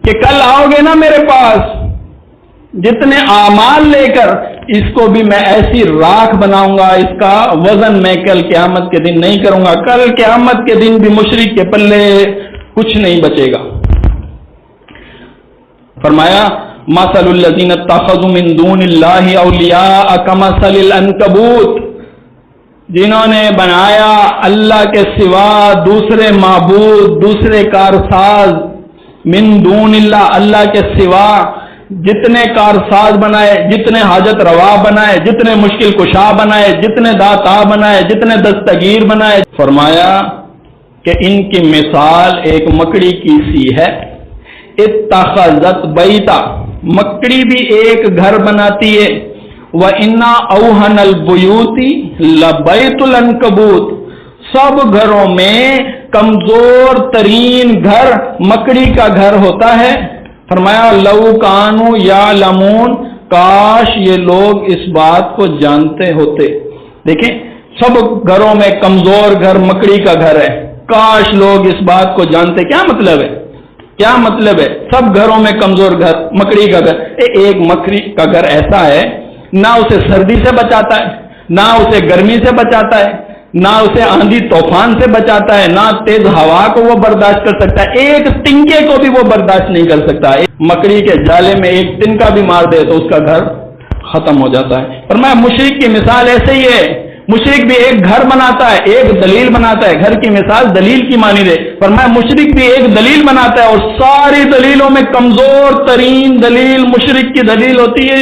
کہ کل آؤ گے نا میرے پاس جتنے اعمال لے کر، اس کو بھی میں ایسی راکھ بناؤں گا، اس کا وزن میں کل قیامت کے دن نہیں کروں گا، کل قیامت کے دن بھی مشرک کے پلے کچھ نہیں بچے گا۔ فرمایا مثل الذین اتخذوا من دون اللہ اولیاء کمثل العنکبوت، جنہوں نے بنایا اللہ کے سوا دوسرے معبود، دوسرے کارساز، من دون اللہ، اللہ کے سوا جتنے کارساز بنائے، جتنے حاجت روا بنائے، جتنے مشکل کشا بنائے، جتنے داتا بنائے، جتنے دستگیر بنائے، فرمایا کہ ان کی مثال ایک مکڑی کی سی ہے۔ اتخذت بیتا، مکڑی بھی ایک گھر بناتی ہے، وَإِنَّ أَوْهَنَ الْبُيُوتِ لَبَيْتُ الْعَنْكَبُوتِ، سب گھروں میں کمزور ترین گھر مکڑی کا گھر ہوتا ہے۔ فرمایا لَوْ كَانُوا يَعْلَمُونَ، کاش یہ لوگ اس بات کو جانتے ہوتے۔ دیکھیں سب گھروں میں کمزور گھر مکڑی کا گھر ہے، کاش لوگ اس بات کو جانتے۔ کیا مطلب ہے؟ کیا مطلب ہے؟ سب گھروں میں کمزور گھر مکڑی کا گھر، ایک مکڑی کا گھر ایسا ہے نہ اسے سردی سے بچاتا ہے، نہ اسے گرمی سے بچاتا ہے، نہ اسے آندھی طوفان سے بچاتا ہے، نہ تیز ہوا کو وہ برداشت کر سکتا ہے، ایک تنکے کو بھی وہ برداشت نہیں کر سکتا۔ مکڑی کے جالے میں ایک تنکا بھی مار دے تو اس کا گھر ختم ہو جاتا ہے۔ فرمایا مشرک کی مثال ایسے ہی ہے، مشرک بھی ایک گھر بناتا ہے، ایک دلیل بناتا ہے، گھر کی مثال دلیل کی مانی دے۔ فرمایا مشرک بھی ایک دلیل بناتا ہے اور ساری دلیلوں میں کمزور ترین دلیل مشرک کی دلیل ہوتی ہے،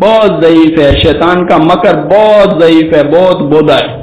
بہت ضعیف ہے، شیطان کا مکر بہت ضعیف ہے، بہت بودا ہے۔